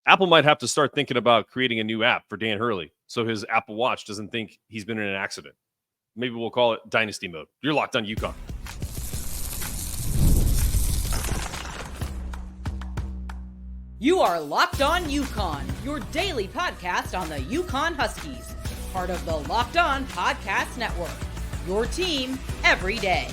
Apple might have to start thinking about creating a new app for Dan Hurley so his Apple Watch doesn't think he's been in an accident. Maybe we'll call it Dynasty Mode. You're locked on UConn. You are Locked On UConn, your daily podcast on the UConn Huskies, part of the Locked On Podcast Network, your team every day.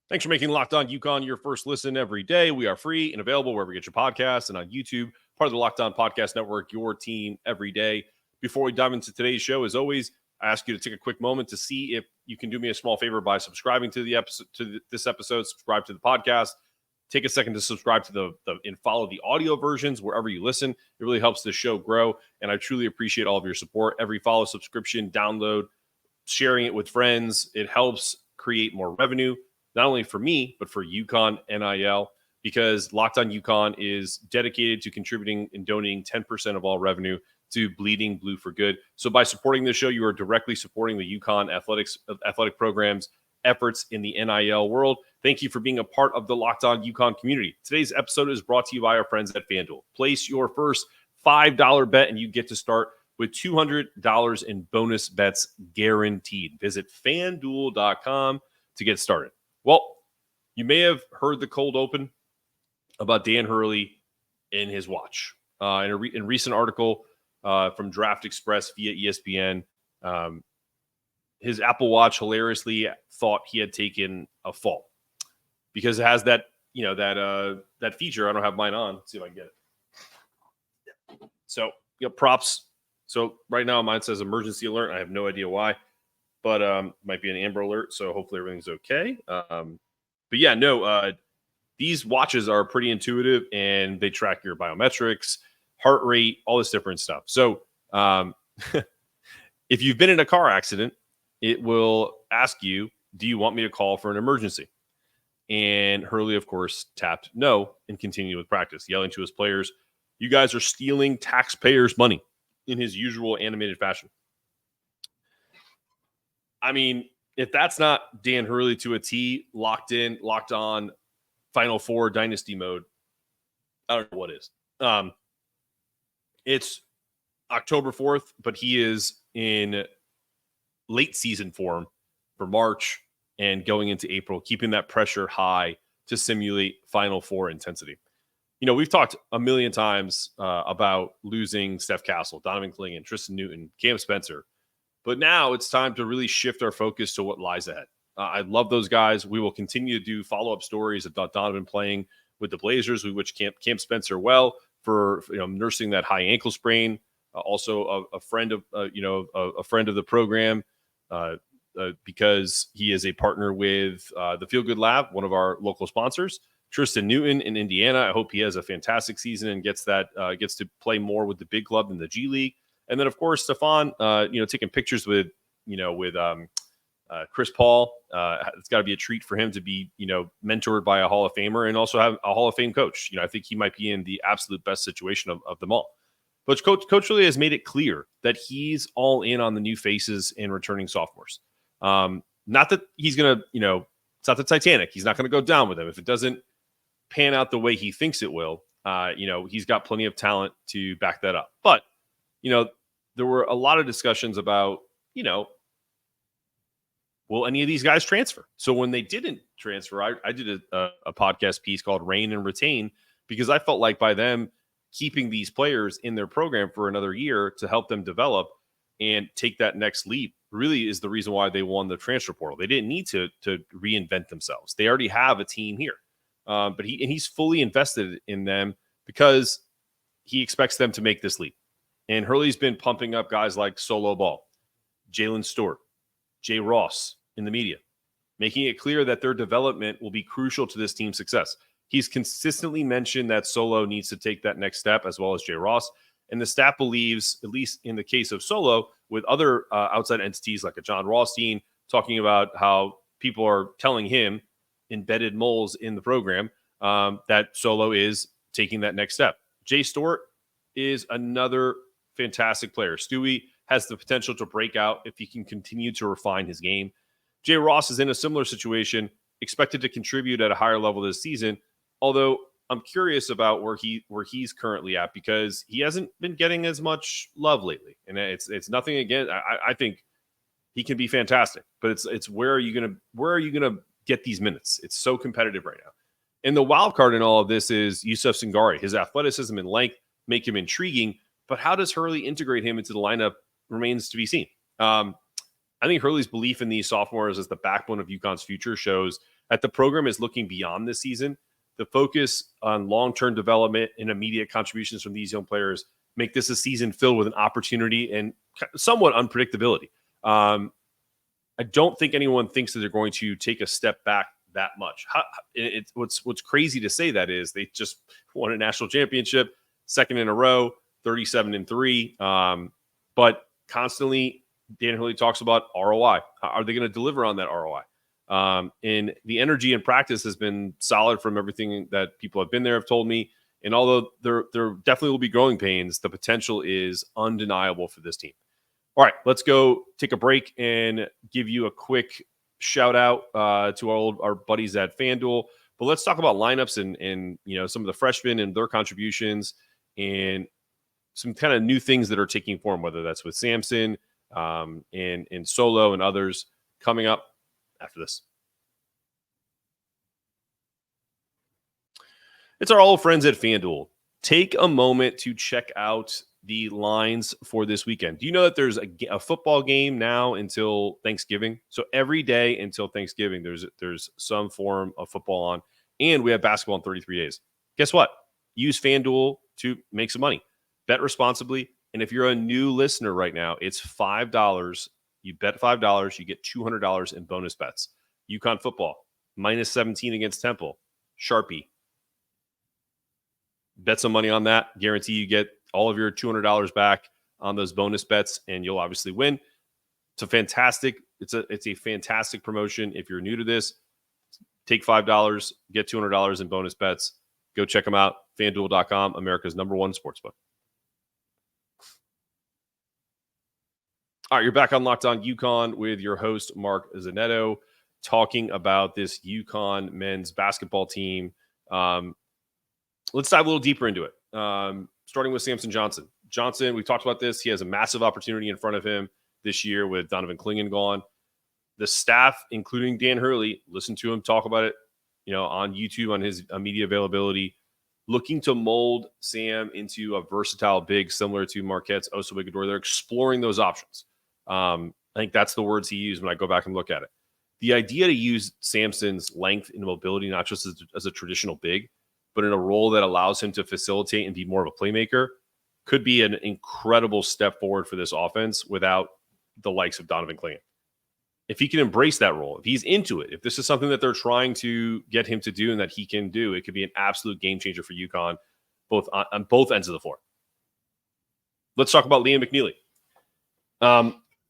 Thanks for making Locked On UConn your first listen every day. We are free and available wherever you get your podcasts and on YouTube, part of the Locked On Podcast Network, your team every day. Before we dive into today's show, as always, I ask you to take a quick moment to see if you can do me a small favor by subscribing to the episode, this episode, subscribe to the podcast. Take a second to subscribe to and follow the audio versions wherever you listen. It really helps the show grow, and I truly appreciate all of your support. Every follow, subscription, download, sharing it with friends, it helps create more revenue, not only for me, but for UConn NIL, because Locked On UConn is dedicated to contributing and donating 10% of all revenue to Bleeding Blue for Good. So by supporting this show, you are directly supporting the UConn athletic program's efforts in the NIL world. Thank you for being a part of the Locked On UConn community. Today's episode is brought to you by our friends at FanDuel. Place your first $5 bet and you get to start with $200 in bonus bets guaranteed. Visit FanDuel.com to get started. Well, you may have heard the cold open about Dan Hurley and his watch. In a recent article from Draft Express via ESPN, his Apple Watch hilariously thought he had taken a fall because it has that, that feature. I don't have mine on. Let's see if I can get it. So, props. So right now mine says emergency alert. I have no idea why, but might be an Amber Alert. So hopefully everything's okay. But yeah, no, these watches are pretty intuitive and they track your biometrics, heart rate, all this different stuff. So if you've been in a car accident, it will ask you, do you want me to call for an emergency? And Hurley, of course, tapped no and continued with practice, yelling to his players, you guys are stealing taxpayers' money, in his usual animated fashion. I mean, if that's not Dan Hurley to a T, locked in, locked on, Final Four Dynasty mode, I don't know what is. It's October 4th, but he is in late season form for March and going into April, keeping that pressure high to simulate Final Four intensity. We've talked a million times about losing Steph Castle, Donovan Clingan, Tristan Newton, Cam Spencer. But now it's time to really shift our focus to what lies ahead. I love those guys. We will continue to do follow-up stories about Donovan playing with the Blazers. We wish Cam Spencer well for nursing that high ankle sprain. Also a friend of a friend of the program because he is a partner with the Feel Good Lab, one of our local sponsors. Tristan Newton in Indiana. I hope he has a fantastic season and gets to play more with the big club than the G League. And then of course Stephon, taking pictures with Chris Paul. It's got to be a treat for him to be mentored by a Hall of Famer and also have a Hall of Fame coach. I think he might be in the absolute best situation of them all. But Coach Hurley has made it clear that he's all in on the new faces and returning sophomores. Not that he's gonna, it's not the Titanic. He's not going to go down with them if it doesn't pan out the way he thinks it will. He's got plenty of talent to back that up. But there were a lot of discussions about, will any of these guys transfer? So when they didn't transfer, I did a podcast piece called Reign and Retain because I felt like by them keeping these players in their program for another year to help them develop and take that next leap really is the reason why they won the transfer portal. They didn't need to reinvent themselves. They already have a team here. But he's fully invested in them because he expects them to make this leap. And Hurley's been pumping up guys like Solo Ball, Jaylin Stewart, Jayden Ross in the media, making it clear that their development will be crucial to this team's success. He's consistently mentioned that Solo needs to take that next step, as well as Jayden Ross. And the staff believes, at least in the case of Solo, with other outside entities like a John Rothstein, talking about how people are telling him, embedded moles in the program, that Solo is taking that next step. Jay Stewart is another fantastic player. Stewie has the potential to break out if he can continue to refine his game. Jayden Ross is in a similar situation, expected to contribute at a higher level this season, although I'm curious about where he's currently at, because he hasn't been getting as much love lately. And it's nothing again. I think he can be fantastic, but it's where are you gonna get these minutes? It's so competitive right now. And the wild card in all of this is Yusuf Singari. His athleticism and length make him intriguing, but how does Hurley integrate him into the lineup remains to be seen. I think Hurley's belief in these sophomores as the backbone of UConn's future shows that the program is looking beyond this season. The focus on long-term development and immediate contributions from these young players make this a season filled with an opportunity and somewhat unpredictability. I don't think anyone thinks that they're going to take a step back that much. What's crazy to say that is they just won a national championship, second in a row, 37-3. But constantly, Dan Hurley talks about ROI. Are they going to deliver on that ROI? And the energy in practice has been solid from everything that people have been there have told me. And although there definitely will be growing pains, the potential is undeniable for this team. All right, let's go take a break and give you a quick shout out to our buddies at FanDuel. But let's talk about lineups and some of the freshmen and their contributions and some kind of new things that are taking form, whether that's with Samson and Solo and others, coming up after this. It's our old friends at FanDuel. Take a moment to check out the lines for this weekend. Do you know that there's a football game now until Thanksgiving? So every day until Thanksgiving, there's some form of football on, and we have basketball in 33 days. Guess what? Use FanDuel to make some money. Bet responsibly. And if you're a new listener right now, it's $5. You bet $5, you get $200 in bonus bets. UConn football, -17 against Temple. Sharpie. Bet some money on that. Guarantee you get all of your $200 back on those bonus bets, and you'll obviously win. It's a fantastic promotion. If you're new to this, take $5, get $200 in bonus bets. Go check them out. FanDuel.com, America's #1 sportsbook. All right, you're back on Locked On UConn with your host, Mark Zanetto, talking about this UConn men's basketball team. Let's dive a little deeper into it, starting with Samson Johnson. Johnson, we talked about this. He has a massive opportunity in front of him this year with Donovan Clingan gone. The staff, including Dan Hurley, listened to him talk about it, on YouTube, on his media availability, looking to mold Sam into a versatile big similar to Marquette's Oso Ighodaro. They're exploring those options. I think that's the words he used when I go back and look at it. The idea to use Samson's length and mobility, not just as a traditional big, but in a role that allows him to facilitate and be more of a playmaker, could be an incredible step forward for this offense without the likes of Donovan Clingan. If he can embrace that role, if he's into it, if this is something that they're trying to get him to do and that he can do, it could be an absolute game changer for UConn, both on both ends of the floor. Let's talk about Liam McNeely.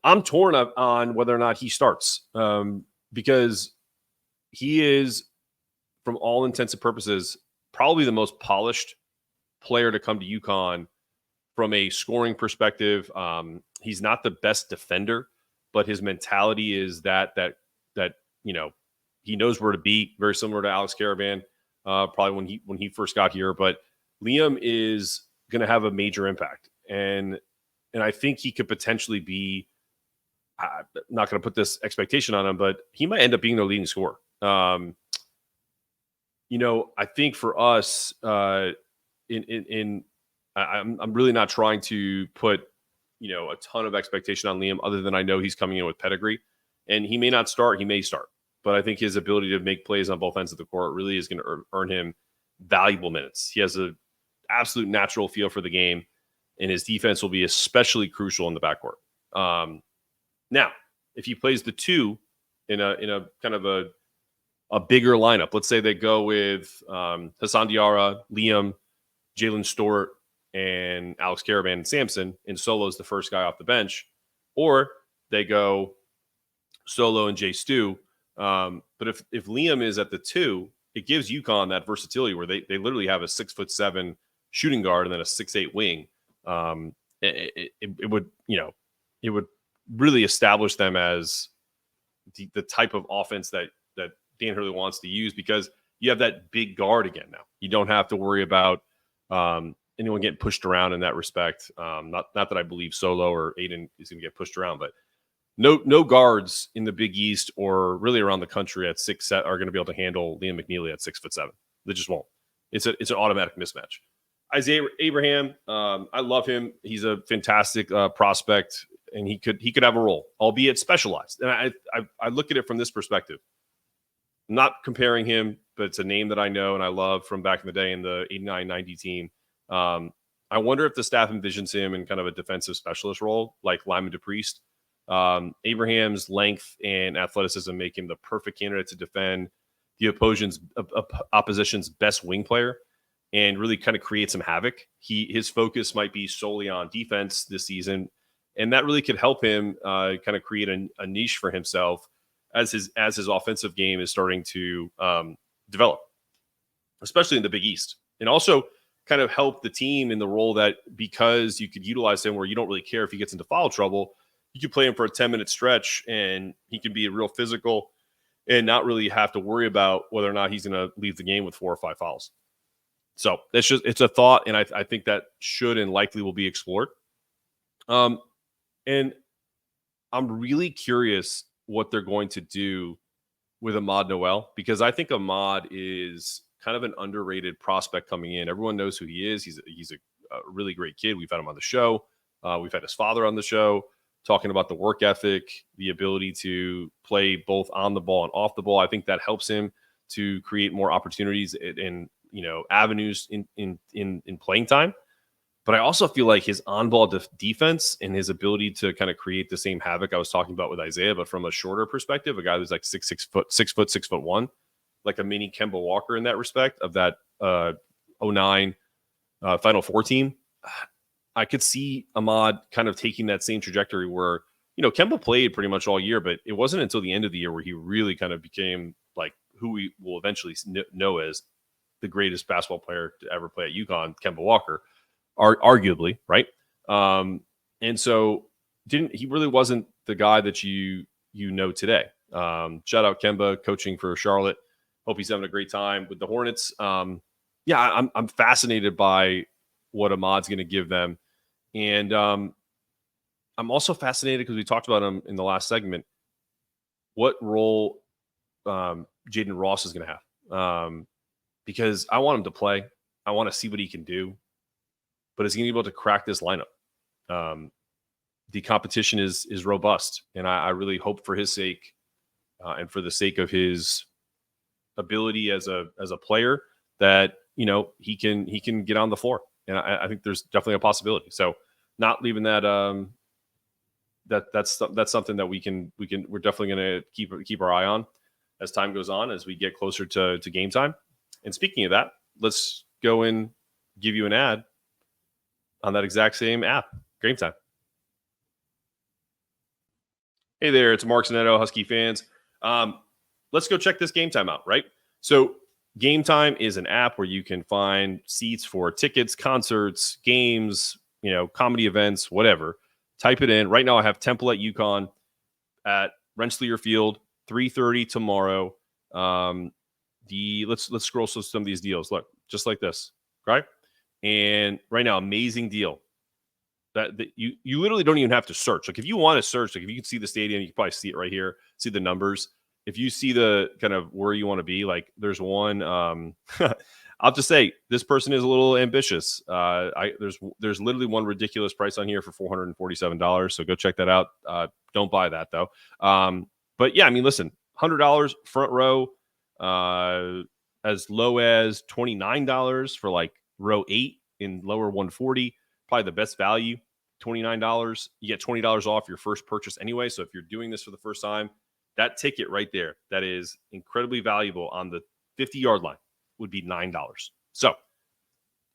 I'm torn up on whether or not he starts because he is, from all intents and purposes, probably the most polished player to come to UConn from a scoring perspective. He's not the best defender, but his mentality is that he knows where to be. Very similar to Alex Caravan, probably when he first got here. But Liam is going to have a major impact, and I think he could potentially be. I'm not going to put this expectation on him, but he might end up being their leading scorer. I think for us, I'm really not trying to put, a ton of expectation on Liam, other than I know he's coming in with pedigree, and he may not start, he may start, but I think his ability to make plays on both ends of the court really is going to earn him valuable minutes. He has an absolute natural feel for the game, and his defense will be especially crucial in the backcourt. Now, if he plays the two in a kind of a bigger lineup, let's say they go with Hassan Diarra, Liam, Jaylin Stewart, and Alex Caravan and Samson, and Solo's the first guy off the bench, or they go Solo and Jay Stu. But if Liam is at the two, it gives UConn that versatility where they literally have a 6'7" shooting guard and then a 6'8" wing. It would really establish them as the type of offense that Dan Hurley wants to use, because you have that big guard again now. You don't have to worry about anyone getting pushed around in that respect. Not that I believe Solo or Aiden is going to get pushed around, but no guards in the Big East or really around the country at 6'7" are going to be able to handle Liam McNeely at 6'7". They just won't. It's an automatic mismatch. Isaiah Abraham, I love him. He's a fantastic prospect, and he could have a role, albeit specialized. And I look at it from this perspective. I'm not comparing him, but it's a name that I know and I love from back in the day in the 89-90 team. I wonder if the staff envisions him in kind of a defensive specialist role, like Lyman DePriest. Abraham's length and athleticism make him the perfect candidate to defend the opposition's best wing player and really kind of create some havoc. His focus might be solely on defense this season, and that really could help him kind of create a niche for himself as his offensive game is starting to develop, especially in the Big East, and also kind of help the team in the role that, because you could utilize him where you don't really care if he gets into foul trouble, you could play him for a 10-minute stretch and he can be real physical and not really have to worry about whether or not he's going to leave the game with 4 or 5 fouls. So it's a thought, and I think that should and likely will be explored. And I'm really curious what they're going to do with Ahmad Noelle, because I think Ahmad is kind of an underrated prospect coming in. Everyone knows who he is. He's a really great kid. We've had him on the show. We've had his father on the show talking about the work ethic, the ability to play both on the ball and off the ball. I think that helps him to create more opportunities and avenues in playing time. But I also feel like his on-ball defense and his ability to kind of create the same havoc I was talking about with Isaiah, but from a shorter perspective, a guy who's like 6'1", like a mini Kemba Walker in that respect of that 09 Final Four team. I could see Ahmad kind of taking that same trajectory where, Kemba played pretty much all year, but it wasn't until the end of the year where he really kind of became like who we will eventually know as the greatest basketball player to ever play at UConn, Kemba Walker, arguably, right? And so he really wasn't the guy that you know today. Shout out Kemba, coaching for Charlotte. Hope he's having a great time with the Hornets. I'm fascinated by what Ahmad's going to give them. And I'm also fascinated because we talked about him in the last segment, what role Jayden Ross is going to have. Because I want him to play. I want to see what he can do. But is he going to be able to crack this lineup? The competition is robust. And I really hope for his sake and for the sake of his ability as a player that, he can get on the floor. And I think there's definitely a possibility. So not leaving that that's something that we're definitely going to keep our eye on as time goes on, as we get closer to game time. And speaking of that, let's go and give you an ad on that exact same app, Game Time. Hey there, it's Mark Zanetto, Husky fans. Let's go check this Game Time out, right? So Game Time is an app where you can find seats for tickets, concerts, games, comedy events, whatever. Type it in. Right now I have Temple at UConn at Rensselaer Field, 3:30 tomorrow. Let's scroll through some of these deals. Look, just like this, right? And right now, amazing deal. That you literally don't even have to search. Like if you want to search, like if you can see the stadium, you can probably see it right here. See the numbers. If you see the kind of where you want to be, like there's one. I'll just say this person is a little ambitious. There's literally one ridiculous price on here for $447. So go check that out. Don't buy that though. But yeah, I mean, listen, $100 front row. As low as $29 for like row 8 in lower 140, probably the best value, $29. You get $20 off your first purchase anyway. So if you're doing this for the first time, that ticket right there, that is incredibly valuable on the 50-yard line, would be $9. So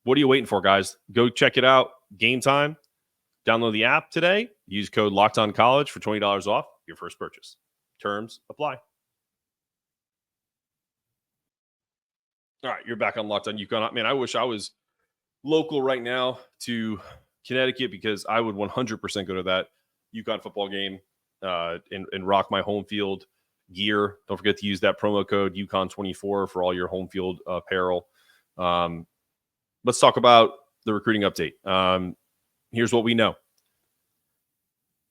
what are you waiting for, guys? Go check it out. Game Time. Download the app today. Use code LOCKEDONCollege for $20 off your first purchase. Terms apply. All right, you're back on Locked On UConn. Man, I wish I was local right now to Connecticut, because I would 100% go to that UConn football game and rock my home field gear. Don't forget to use that promo code UConn24 for all your home field apparel. Let's talk about the recruiting update. Here's what we know.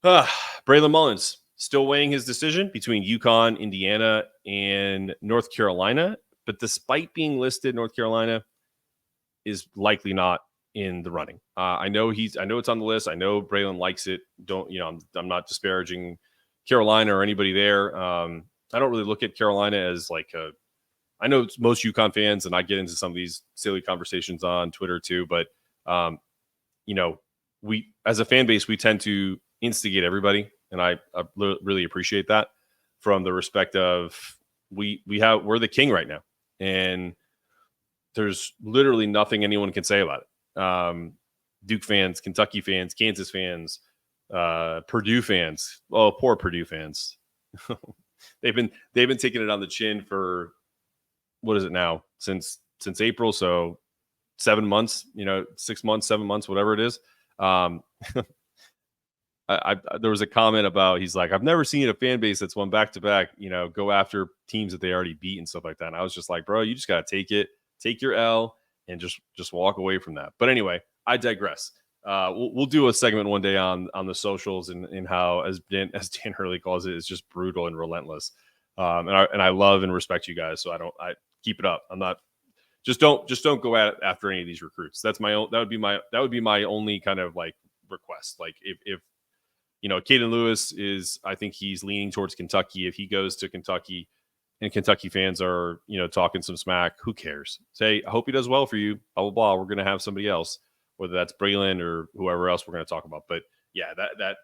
Braylon Mullins still weighing his decision between UConn, Indiana, and North Carolina. But despite being listed, North Carolina is likely not in the running. I know it's on the list. I know Braylon likes it. I'm not disparaging Carolina or anybody there. I don't really look at Carolina as I know most UConn fans, and I get into some of these silly conversations on Twitter too, but we as a fan base, we tend to instigate everybody, and I really appreciate that from the respect of we're the king right now, and there's literally nothing anyone can say about it. Duke fans, Kentucky fans, Kansas fans, Purdue fans. Oh, poor Purdue fans. they've been taking it on the chin for what is it now? Since April, so 7 months, 6 months, 7 months, whatever it is. There was a comment about, he's like, I've never seen a fan base that's won back-to-back, go after teams that they already beat and stuff like that. And I was just like, bro, you just got to take your L and just walk away from that. But anyway, I digress. We'll do a segment one day on the socials and how, as Dan Hurley calls it, is just brutal and relentless. And I love and respect you guys. So I keep it up. I'm not, just don't go after any of these recruits. That would be my only kind of request. Like if Caden Lewis I think he's leaning towards Kentucky. If he goes to Kentucky and Kentucky fans are, talking some smack, who cares? Say, I hope he does well for you, blah, blah, blah. We're going to have somebody else, whether that's Braylon or whoever else we're going to talk about. But yeah,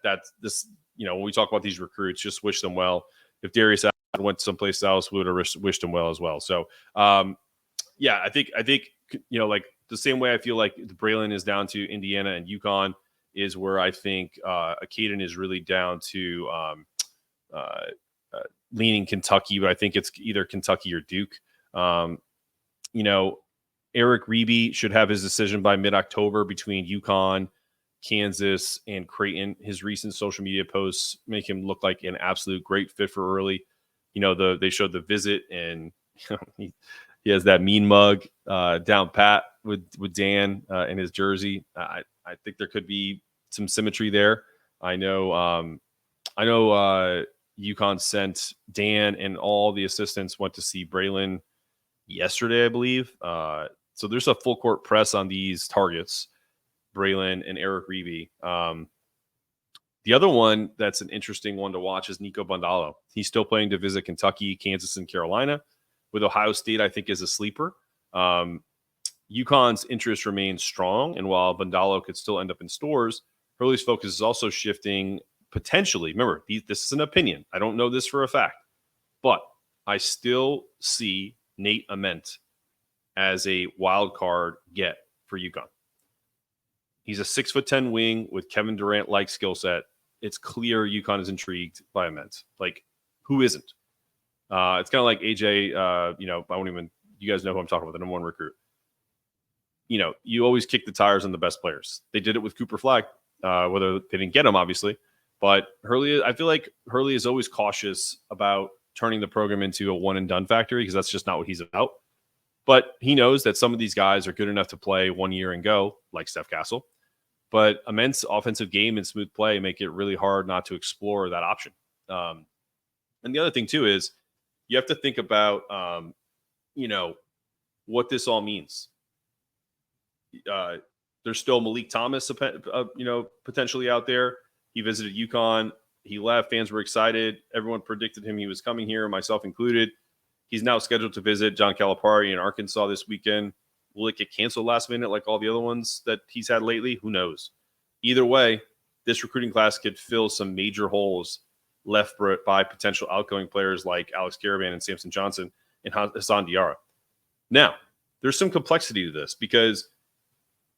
that's this, when we talk about these recruits, just wish them well. If Darius went someplace else, we would have wished him well as well. So, yeah, I think, the same way I feel like the Braylon is down to Indiana and UConn is where I think Caden is really down to leaning Kentucky, but I think it's either Kentucky or Duke. Eric Rebey should have his decision by mid-October between UConn, Kansas, and Creighton. His recent social media posts make him look like an absolute great fit for Hurley. They showed the visit, and he has that mean mug down pat with Dan in his jersey. I think there could be some symmetry there. I know UConn sent Dan and all the assistants went to see Braylon yesterday, I believe. So there's a full court press on these targets, Braylon and Eric Rebey. The other one that's an interesting one to watch is Niko Bandalo. He's still planning to visit Kentucky, Kansas, and Carolina. With Ohio State, I think, is a sleeper. UConn's interest remains strong, and while Bandalo could still end up in stores, Hurley's focus is also shifting potentially. Remember, this is an opinion. I don't know this for a fact, but I still see Nate Ament as a wild card get for UConn. He's a 6'10" wing with Kevin Durant-like skill set. It's clear UConn is intrigued by Ament. Who isn't? It's kind of like AJ, I won't even, you guys know who I'm talking about, the number one recruit. You always kick the tires on the best players. They did it with Cooper Flagg, whether they didn't get him, obviously. But I feel like Hurley is always cautious about turning the program into a one-and-done factory because that's just not what he's about. But he knows that some of these guys are good enough to play 1 year and go, like Steph Castle. But immense offensive game and smooth play make it really hard not to explore that option. And the other thing, too, is you have to think about, what this all means. There's still Malik Thomas, potentially out there. He visited UConn. He left. Fans were excited. Everyone predicted he was coming here, myself included. He's now scheduled to visit John Calipari in Arkansas this weekend. Will it get canceled last minute like all the other ones that he's had lately? Who knows? Either way, this recruiting class could fill some major holes left by potential outgoing players like Alex Caravan and Samson Johnson and Hassan Diarra. Now, there's some complexity to this because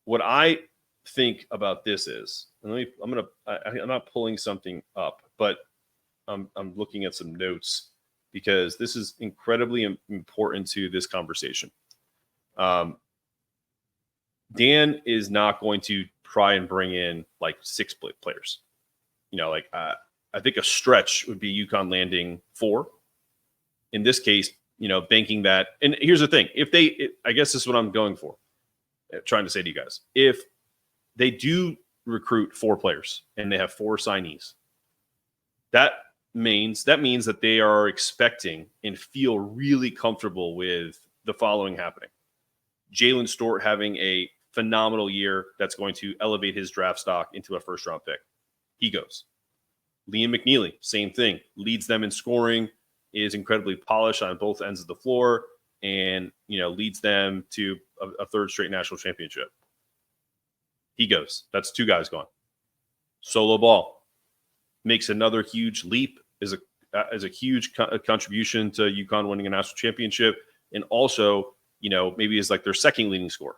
what I think about this is, and I'm not pulling something up, but I'm looking at some notes because this is incredibly important to this conversation. Dan is not going to try and bring in 6 players. I think a stretch would be UConn landing 4, in this case, banking that. And here's the thing. I guess this is what I'm going for, trying to say to you guys. If they do recruit 4 players and they have 4 signees, that means that they are expecting and feel really comfortable with the following happening. Jaylin Stewart having a phenomenal year that's going to elevate his draft stock into a first-round pick. He goes. Liam McNeely, same thing. Leads them in scoring, is incredibly polished on both ends of the floor, and leads them to a 3rd straight national championship. He goes. That's 2 guys gone. Solo Ball makes another huge leap, is a huge contribution to UConn winning a national championship, and also maybe is like their 2nd leading scorer.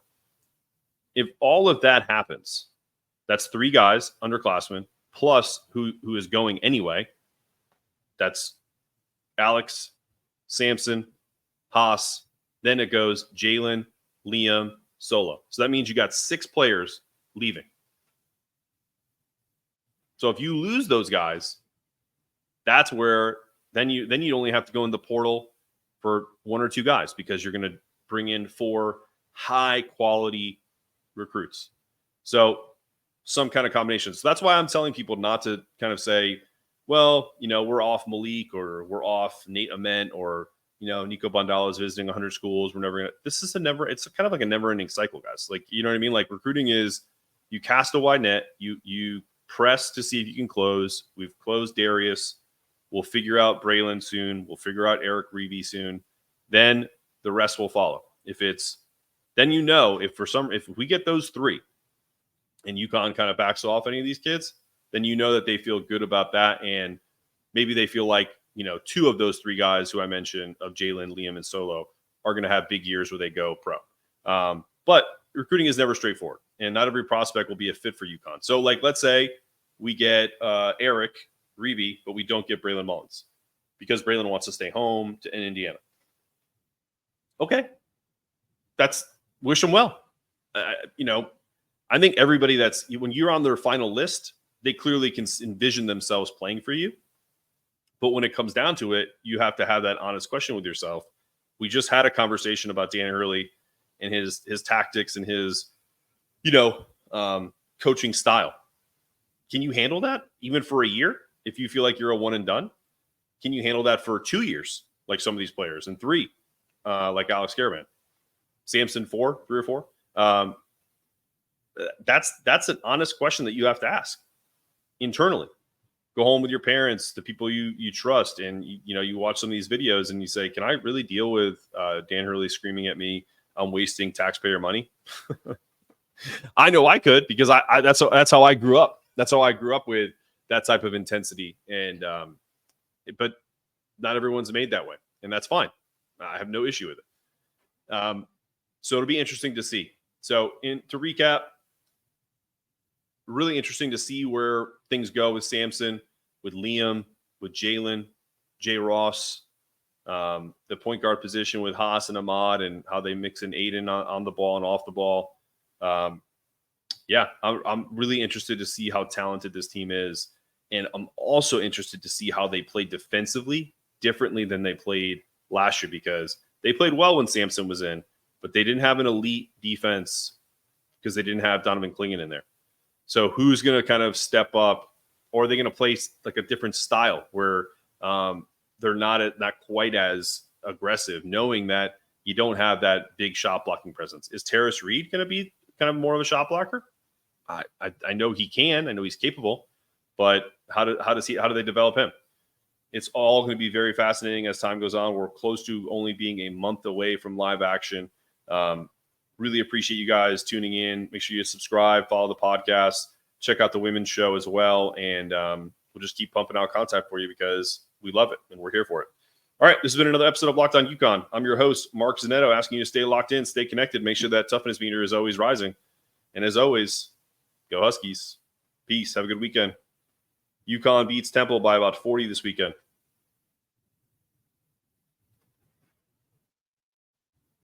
If all of that happens, that's 3 guys, underclassmen, plus who is going anyway. That's Alex, Samson, Haas. Then it goes Jaylin, Liam, Solo. So that means you got 6 players leaving. So if you lose those guys, that's where then you only have to go in the portal for 1 or 2 guys, because you're going to bring in 4 high quality recruits. So some kind of combination. So that's why I'm telling people not to kind of say, well, we're off Malik, or we're off Nate Ament, or Niko Bandalo is visiting 100 schools. We're never gonna. This is it's kind of like a never-ending cycle, guys. Like, you know what I mean? Like, recruiting is, you cast a wide net, you press to see if you can close. We've closed Darius. We'll figure out Braylon soon. We'll figure out Rebey soon. Then the rest will follow. If we get those 3 and UConn kind of backs off any of these kids, then that they feel good about that. And maybe they feel like, 2 of those 3 guys who I mentioned, of Jaylin, Liam, and Solo, are going to have big years where they go pro. But recruiting is never straightforward, and not every prospect will be a fit for UConn. So, like, let's say we get Rebey, but we don't get Braylon Mullins because Braylon wants to stay home in Indiana. Okay. Wish them well. I think everybody when you're on their final list, they clearly can envision themselves playing for you. But when it comes down to it, you have to have that honest question with yourself. We just had a conversation about Dan Hurley and his tactics and his, coaching style. Can you handle that even for a year? If you feel like you're a one and done, can you handle that for 2 years, like some of these players, and 3, like Alex Caravan, Samson 3 or 4? That's an honest question that you have to ask internally. Go home with your parents, the people you trust, and you watch some of these videos and you say, can I really deal with Dan Hurley screaming at me I'm wasting taxpayer money? I know I could, because that's how I grew up. That's how I grew up, with that type of intensity. And but not everyone's made that way, and that's fine. I have no issue with it. So it'll be interesting to see. So to recap, really interesting to see where things go with Samson, with Liam, with Jaylin, Ross, the point guard position with Haas and Ahmad, and how they mix in Aiden on the ball and off the ball. I'm really interested to see how talented this team is. And I'm also interested to see how they play defensively differently than they played last year, because they played well when Samson was in, but they didn't have an elite defense because they didn't have Donovan Clingan in there. So who's going to kind of step up, or are they going to play like a different style where they're not quite as aggressive, knowing that you don't have that big shot blocking presence? Is Terrace Reed going to be kind of more of a shot blocker? I know he can. I know he's capable, but how do they develop him? It's all going to be very fascinating as time goes on. We're close to only being a month away from live action. Really appreciate you guys tuning in. Make sure you subscribe, follow the podcast, check out the women's show as well. And we'll just keep pumping out content for you because we love it and we're here for it. All right, this has been another episode of Locked On UConn. I'm your host, Mark Zanetto, asking you to stay locked in, stay connected, make sure that toughness meter is always rising. And as always, go Huskies. Peace. Have a good weekend. UConn beats Temple by about 40 this weekend.